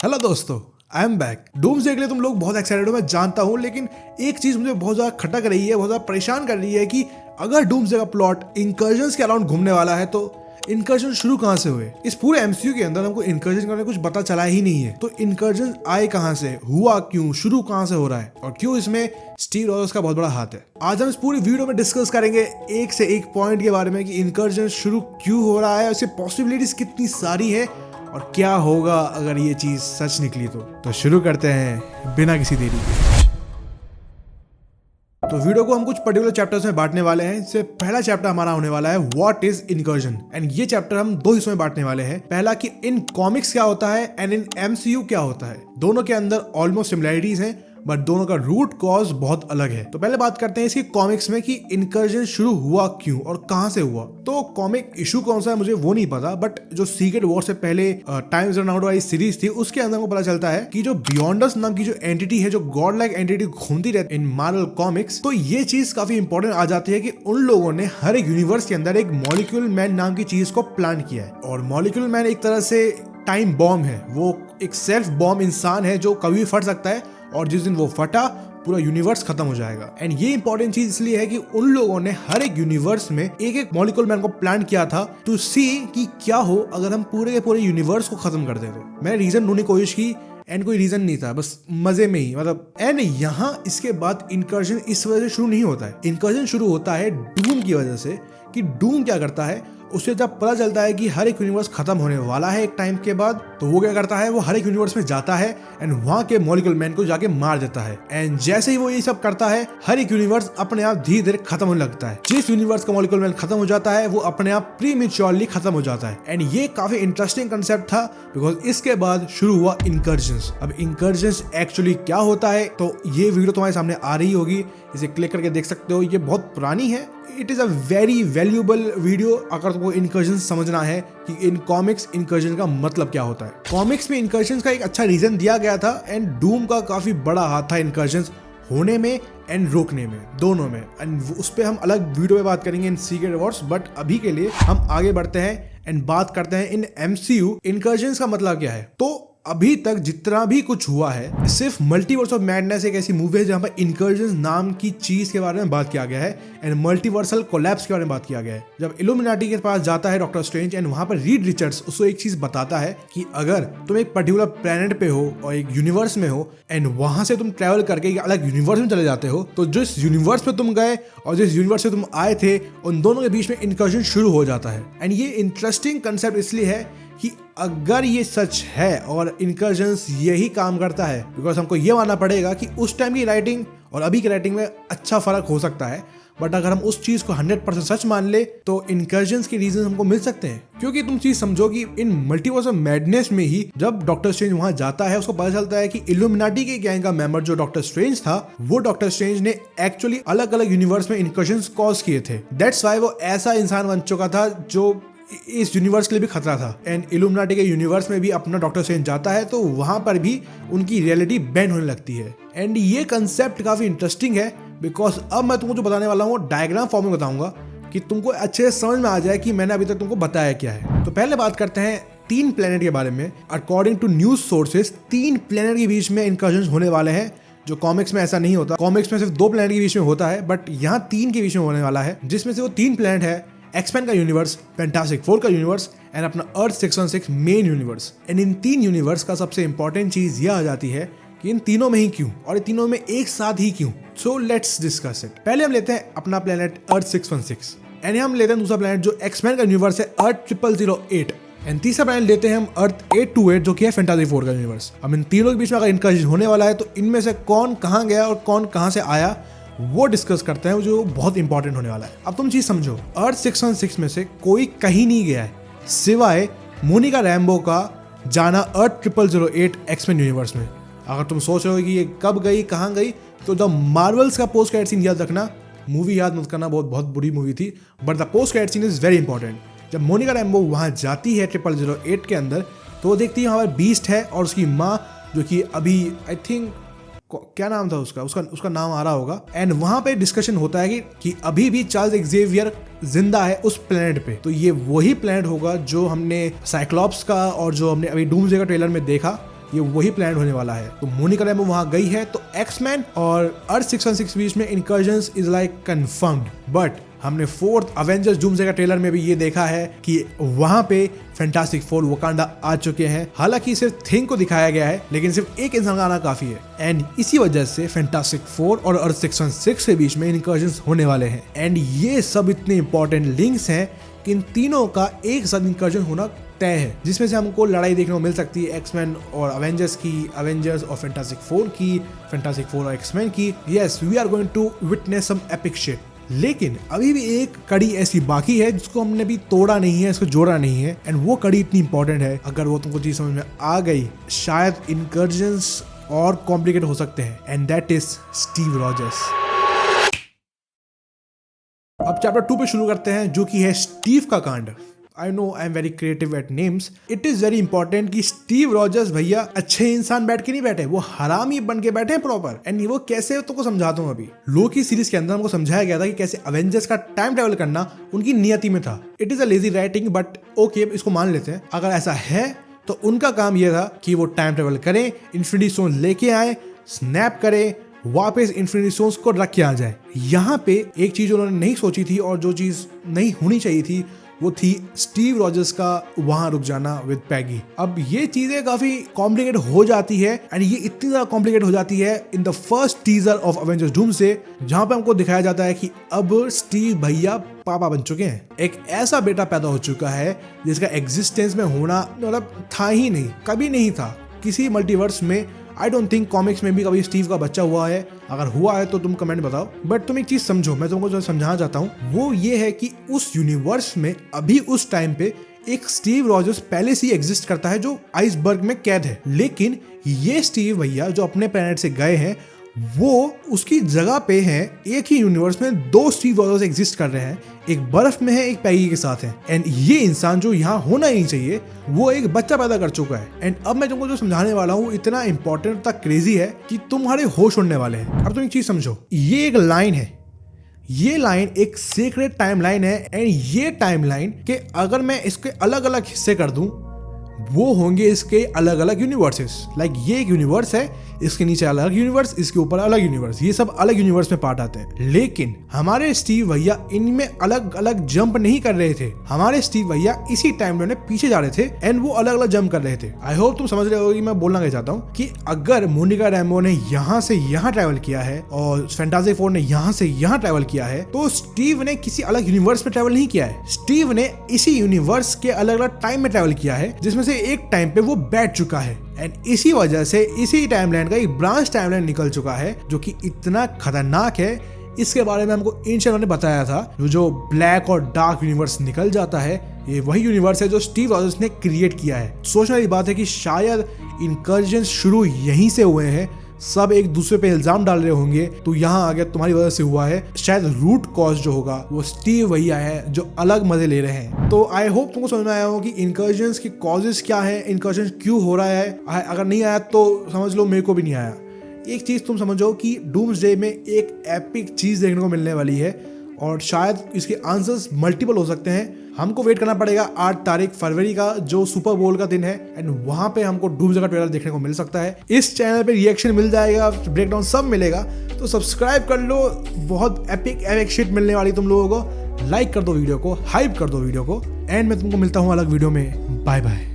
Hello दोस्तों, I am back. Doomsday के लिए तुम लोग बहुत एक्साइटेड हो, मैं जानता हूँ, लेकिन एक चीज मुझे बहुत ज्यादा खटक रही है, बहुत ज्यादा परेशान कर रही है कि अगर डूम्सडे का प्लॉट इंकर्जन्स के अराउंड घूमने वाला है तो इनकर्जन शुरू कहाँ से हुए। इस पूरे एमसीयू के अंदर हमको इनकर्जन का कुछ पता चला ही नहीं है। तो इनकर्जन आए कहाँ से, हुआ क्यों, शुरू कहाँ से हो रहा है और क्यों इसमें स्टीव रॉजर्स का बहुत बड़ा हाथ है। आज हम इस पूरी वीडियो में डिस्कस करेंगे एक से एक पॉइंट के बारे में कि इनकर्जन शुरू क्यों हो रहा है, उसकी पॉसिबिलिटीज कितनी सारी है और क्या होगा अगर ये चीज सच निकली तो शुरू करते हैं बिना किसी देरी के। तो वीडियो को हम कुछ पर्टिकुलर चैप्टर्स में बांटने वाले हैं। इससे पहला चैप्टर हमारा होने वाला है व्हाट इज इनकर्जन, एंड ये चैप्टर हम दो हिस्सों में बांटने वाले हैं। पहला कि इन कॉमिक्स क्या होता है एंड इन एमसीयू क्या होता है। दोनों के अंदर ऑलमोस्ट सिमिलरिटीज हैं बट दोनों का रूट कॉज बहुत अलग है। तो पहले बात करते हैं इसकी कॉमिक्स में कि इनकर्जन शुरू हुआ क्यों और कहां से हुआ। तो कॉमिक इशू कौन सा है मुझे वो नहीं पता, बट जो सीक्रेट वॉर से पहले टाइम्स रन आउट वाली सीरीज थी उसके अंदर को पता चलता है कि जो बियॉन्डर्स नाम की जो एंटिटी है, जो गॉड लाइक एंटिटी घूमती रहती है इन मार्वल कॉमिक्स, तो ये चीज काफी इंपॉर्टेंट आ जाती है कि उन लोगों ने हर एक यूनिवर्स के अंदर एक मॉलिक्यूल मैन नाम की चीज को प्लान किया है। और मॉलिक्यूल मैन एक तरह से टाइम बॉम्ब है, वो एक सेल्फ बॉम्ब इंसान है जो कभी भी फट सकता है और जिस दिन वो फटा पूरा यूनिवर्स खत्म हो जाएगा। एंड ये इंपॉर्टेंट चीज इसलिए है कि उन लोगों ने हर एक यूनिवर्स में एक एक मॉलिक्यूल मैन को प्लान किया था टू सी कि क्या हो अगर हम पूरे के पूरे यूनिवर्स को खत्म कर दें। तो मैंने रीजन ढूंढने की कोशिश की एंड कोई रीजन नहीं था, बस मजे में ही मतलब। एंड यहाँ इसके बाद इनकर्जन इस वजह से शुरू नहीं होता है। इनकर्जन शुरू होता है डूम की वजह से कि डूम क्या करता है, उससे जब पता चलता है कि हर एक यूनिवर्स खत्म होने वाला है एक टाइम के बाद, तो वो क्या करता है, वो हर एक यूनिवर्स में जाता है एंड वहां के मॉलिक्यूल मैन को जाके मार देता है। एंड जैसे ही वो ये सब करता है हर एक यूनिवर्स अपने आप धीरे धीरे खत्म होने लगता है। जिस यूनिवर्स का मॉलिक्यूल मैन खत्म हो जाता है वो अपने आप प्रीमेच्योरली खत्म हो जाता है। एंड ये काफी इंटरेस्टिंग कंसेप्ट था बिकॉज इसके बाद शुरू हुआ इनकर्जन्स। अब इनकर्जन्स एक्चुअली क्या होता है, तो ये वीडियो तुम्हारे सामने आ रही होगी, इसे क्लिक करके देख सकते हो। ये बहुत पुरानी है, it is a very valuable video अगर तुमको इनकर्जन समझना है कि इन कॉमिक्स इनकर्जन का मतलब क्या होता है। कॉमिक्स में इनकर्जन का एक अच्छा रीजन दिया गया था एंड डूम का काफी बड़ा हाथ था इनकर्जन होने में एंड रोकने में, दोनों में। एंड उस पर हम अलग वीडियो में बात करेंगे इन सीक्रेट वॉर्स, बट अभी के लिए हम आगे बढ़ते हैं एंड बात करते हैं इन एमसीयू इनकर्जन का मतलब क्या है। तो अभी तक जितना भी कुछ हुआ है, सिर्फ मल्टीवर्स ऑफ मैडनेस एक ऐसी मूवी है जहां पर इनकर्जन नाम की चीज के बारे में बात किया गया है एंड मल्टीवर्सल कोलैप्स के बारे में बात किया गया है। जब इल्यूमिनाटी के पास जाता है डॉक्टर स्ट्रेंज एंड वहां पर रीड रिचर्ड्स उसको एक चीज बताता है कि अगर तुम एक पर्टिकुलर प्लेनेट पे हो और एक यूनिवर्स में हो एंड वहां से तुम ट्रेवल करके एक अलग यूनिवर्स में चले जाते हो, तो जिस यूनिवर्स में तुम गए और जिस यूनिवर्स से तुम आए थे उन दोनों के बीच में इनकर्जन शुरू हो जाता है। एंड ये इंटरेस्टिंग कंसेप्ट इसलिए है कि अगर ये सच है और इनकर्जन्स यही काम करता है, बिकॉज हमको ये मानना पड़ेगा कि उस टाइम की राइटिंग और अभी की राइटिंग में अच्छा फर्क हो सकता है, बट अगर हम उस चीज को 100% सच मान ले तो इनकर्जन्स के रीजन हमको मिल सकते हैं। क्योंकि तुम चीज समझो कि इन मल्टीवर्स ऑफ मैडनेस में ही जब डॉक्टर स्ट्रेंज वहां जाता है उसको पता चलता है कि इल्यूमिनाटी के गैंग का मेंबर जो डॉक्टर स्ट्रेंज था, वो डॉक्टर स्ट्रेंज ने एक्चुअली अलग अलग यूनिवर्स में इनकर्जन्स कॉज किए थे। दैट्स व्हाई वो ऐसा इंसान बन चुका था जो इस यूनिवर्स के लिए भी खतरा था। एंड इल्यूमिनाटी के यूनिवर्स में भी अपना डॉक्टर स्ट्रेंज जाता है तो वहां पर भी उनकी रियलिटी बेंड होने लगती है। एंड ये कंसेप्ट काफी इंटरेस्टिंग है बिकॉज अब मैं तुमको जो बताने वाला हूँ डायग्राम फॉर्म में बताऊंगा कि तुमको अच्छे से समझ में आ जाए कि मैंने अभी तक तुमको बताया क्या है। तो पहले बात करते हैं 3 प्लेनेट के बारे में। According to news sources 3 planet के बीच में इनकर्जन होने वाले हैं, जो कॉमिक्स में ऐसा नहीं होता। कॉमिक्स में सिर्फ 2 प्लेनेट के बीच में होता है, बट यहाँ 3 के बीच में होने वाला है, जिसमें से वो 3 प्लेनेट है एक्समैन का यूनिवर्स, फैंटास्टिक फोर का यूनिवर्स एंड अपना अर्थ 616 main universe. And in 3 universe का सबसे इंपॉर्टेंट चीज यह आ जाती है कि इन तीनों में ही क्यों और इन तीनों में एक साथ ही क्यों। So let's discuss it. पहले हम लेते हैं अपना प्लेनेट अर्थ 616 एंड हम लेते हैं दूसरा प्लेनेट जो एक्समैन का यूनिवर्स है अर्थ 0008 एंड तीसरा प्लेनेट लेते हैं हम अर्थ 828 जो कि है फैंटास्टिक फोर का यूनिवर्स। अब इन तीनों के बीच में अगर इनकर्जन होने वाला है तो इनमें से कौन कहाँ गया और कौन कहाँ से आया वो डिस्कस करते हैं, जो बहुत इंपॉर्टेंट होने वाला है। अब तुम चीज समझो, अर्थ 616 में से कोई कहीं नहीं गया है सिवाय मोनिका रैम्बो का जाना अर्थ 0008 एक्समैन यूनिवर्स में। अगर तुम सोच रहे हो कि ये कब गई कहाँ गई, तो द मार्वल्स का पोस्ट क्रेडिट सीन याद रखना, मूवी याद मत करना, बहुत बुरी मूवी थी, but the post credit scene is very important. जब मोनिका रैम्बो वहां जाती है 0008 के अंदर तो वो देखती है वहां पर बीस्ट है और उसकी माँ जो कि अभी आई थिंक क्या नाम था उसका नाम आ रहा होगा। एंड वहां पे डिस्कशन होता है कि अभी भी चार्ल्स एक्जेवियर जिंदा है उस प्लेनेट पे। तो ये वही प्लेनेट होगा जो हमने साइक्लॉप्स का और जो हमने अभी डूम्सडे का ट्रेलर में देखा ये वही प्लान होने वाला है। तो मोनिका रैम्बो वहां गई है तो एक्समैन और अर्थ 616 बीच में incursions is like confirmed. But हमने फोर्थ अवेंजर्स डूम्सडे का ट्रेलर में भी ये देखा है कि वहां पे फैंटास्टिक फोर वकांडा आ चुके हैं। हालांकि सिर्फ थिंग को दिखाया गया है, लेकिन सिर्फ एक इंसान का आना काफी है। एंड इसी वजह से फैंटास्टिक फोर और अर्थ 616 के बीच में इनकर्जन्स होने वाले हैं। एंड ये सब इतने इंपॉर्टेंट लिंक्स हैं कि इन तीनों का एक साथ इनकर्जन होना तय है, जिसमें से हमको लड़ाई देखने को मिल सकती है एक्समैन और अवेंजर्स की, अवेंजर्स और फैंटास्टिक फोर की, फैंटास्टिक फोर और एक्समैन की। Yes, we are going to witness some epic shit. लेकिन अभी भी एक कड़ी ऐसी बाकी है जिसको हमने भी तोड़ा नहीं है, इसको जोड़ा नहीं है। एंड वो कड़ी इतनी इंपॉर्टेंट है, अगर वो तुमको चीज समझ में आ गई शायद इनकर्जन्स और कॉम्प्लिकेट हो सकते हैं। And that is Steve Rogers. अब चैप्टर 2 पे शुरू करते हैं, जो कि है स्टीव का कांड। I know I am very creative at names. It is very important कि स्टीव रॉजर्स भैया अच्छे इंसान बैठ के नहीं बैठे, वो हरामी बन के बैठे प्रॉपर। एंड वो कैसे तुमको समझाता हूँ। अभी लोकी सीरीज के अंदर हमको समझाया गया था कि कैसे अवेंजर्स का टाइम ट्रेवल करना उनकी नियति में था। It is a lazy writing, but okay, इसको मान लेते हैं। अगर ऐसा है तो उनका काम यह था कि वो टाइम ट्रेवल करें, इन्फिनिटी स्टोन लेके आए, स्नैप करें, वापस इन्फिनिटी स्टोन्स को रख के आ जाए। यहाँ पे एक चीज उन्होंने नहीं सोची थी और जो चीज नहीं होनी चाहिए थी वो थी स्टीव रॉजर्स का वहां रुक जाना विद पैगी। अब ये चीजें काफी कॉम्प्लिकेट हो जाती है एंड ये इतनी ज्यादा कॉम्प्लिकेट हो जाती है in the first teaser of Avengers doomsday, जहां पे हमको दिखाया जाता है कि अब स्टीव भैया पापा बन चुके हैं। एक ऐसा बेटा पैदा हो चुका है जिसका एग्जिस्टेंस में होना मतलब था ही नहीं, कभी नहीं था किसी मल्टीवर्स में। आई डोंट थिंक कॉमिक्स में भी कभी स्टीव का बच्चा हुआ है। अगर हुआ है तो तुम कमेंट बताओ। बट तुम एक चीज समझो, मैं तुमको जो समझाना चाहता हूँ वो ये है कि उस यूनिवर्स में अभी उस टाइम पे एक स्टीव रॉजर्स पहले से ही एग्जिस्ट करता है जो आइसबर्ग में कैद है। लेकिन ये स्टीव भैया जो अपने प्लेनेट से गए हैं वो उसकी जगह पे हैं। एक ही यूनिवर्स में दो स्टीव रॉजर्स एग्जिस्ट कर रहे हैं, एक बर्फ में है, एक पैगी के साथ है। एंड ये इंसान जो यहाँ होना ही चाहिए वो एक बच्चा पैदा कर चुका है। एंड अब मैं तुमको जो समझाने वाला हूँ इतना इंपॉर्टेंट, इतना क्रेजी है कि तुम्हारे होश उड़ने वाले हैं। अब तुम एक चीज समझो, ये एक लाइन है, ये लाइन एक सीक्रेट टाइमलाइन है। एंड ये टाइमलाइन के अगर मैं इसके अलग अलग हिस्से कर दूं वो होंगे इसके अलग अलग यूनिवर्सेस। लाइक ये एक यूनिवर्स है, इसके नीचे अलग यूनिवर्स, इसके ऊपर अलग यूनिवर्स, ये सब अलग यूनिवर्स में पार्ट आते हैं। लेकिन हमारे स्टीव भैया इनमें अलग अलग जंप नहीं कर रहे थे। हमारे स्टीव भैया इसी टाइम में पीछे जा रहे थे एंड वो अलग अलग जंप कर रहे थे। आई होप तुम समझ रहे हो कि मैं बोलना क्या चाहता हूँ कि अगर मोनिका रैम्बो ने यहाँ से यहाँ ट्रैवल किया है और फैंटास्टिक फोर ने यहाँ से यहाँ ट्रैवल किया है तो स्टीव ने किसी अलग यूनिवर्स में ट्रैवल नहीं किया है। स्टीव ने इसी यूनिवर्स के अलग अलग टाइम में ट्रैवल किया है जिसमें से एक टाइम पे वो बैठ चुका है। एंड इसी वजह से इसी टाइमलाइन का एक ब्रांच टाइमलाइन निकल चुका है जो कि इतना खतरनाक है। इसके बारे में हमको इंशर ने बताया था, जो ब्लैक और डार्क यूनिवर्स निकल जाता है ये वही यूनिवर्स है जो स्टीव रॉजर्स ने क्रिएट किया है। सोचने वाली बात है कि शायद इनकर्जन शुरू यहीं से हुए हैं, सब एक दूसरे पे इल्जाम डाल रहे होंगे तो यहाँ आ गया तुम्हारी वजह से हुआ है। शायद रूट कॉज जो होगा वो स्टीव भैया है जो अलग मजे ले रहे हैं। तो आई होप तुमको समझ में आया हो कि इनकर्जन्स के कॉजेस क्या है, इनकर्जन क्यों हो रहा है। अगर नहीं आया तो समझ लो मेरे को भी नहीं आया। एक चीज तुम समझो कि डूम्सडे में एक एपिक चीज देखने को मिलने वाली है और शायद इसके आंसर्स मल्टीपल हो सकते हैं। हमको वेट करना पड़ेगा 8 तारीख फरवरी का जो सुपर बोल का दिन है एंड वहां पे हमको डूम्सडे का ट्रेलर देखने को मिल सकता है। इस चैनल पे रिएक्शन मिल जाएगा, ब्रेकडाउन सब मिलेगा, तो सब्सक्राइब कर लो। बहुत एपिक शिट मिलने वाली तुम लोगों को। लाइक कर दो वीडियो को, हाइप कर दो वीडियो को एंड मैं तुमको मिलता हूँ अलग वीडियो में। Bye bye.